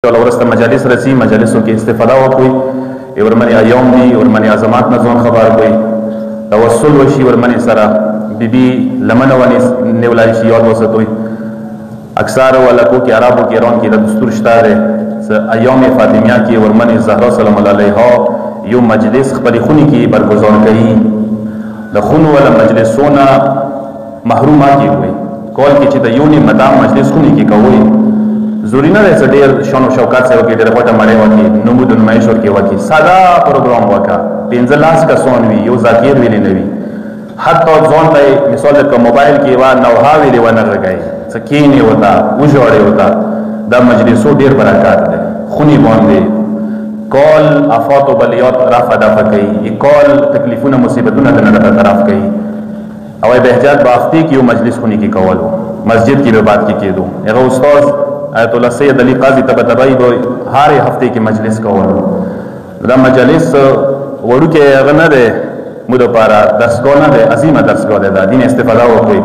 ورسته مجالس رسی مجالسو کې استفاده وکړي ورمنې ایوم دي ورمنې عظمات نه ځان خبر کوي توسل وشي ورمنې سره بیبي لمنه ونې نیولای شي یاد وساتوي اکثر ولکو کې عربو کې ایران کې د دستور شته دی ایوم فاطمیه کې ورمنې زهرا سلام الله علیها یو مجلس خپلې خونې کې برگزار کوي د خونو ولا مجلسونه محرومه کیږي کول کې چې د یو نه مدام مجلس خونې کې کوي ضروری نه دی ډېر شان او شوکت سره وکړي ډېر غوټه مړې وکړي نمود نمایش ورکړي وکړي ساده پروګرام وکړه 15 کسان وي یو ذاکر ویلې نه وي حتی ځان ته مثال د موبایل کې وا نوها ویلې ونه راغی سکینه وتا وجوړې وتا دا مجلسو ډېر برکات دی خونی باندې کال آفات او بلیات رفع دفع کوي کال تکلیفونه مصیبتونه د نه طرف کوي او بهجت باختی کې یو مجلس خونی کې کولو مسجد کې به بات کې کېدو هغه استاد آیت الله سید علی قاضی تبتبای به هر هفته کې مجلس کولو دا مجلس وړو کې هغه نه دی مو د پاره درسګاه نه دی عظیمه درسګاه ده د دین استفاده وکړي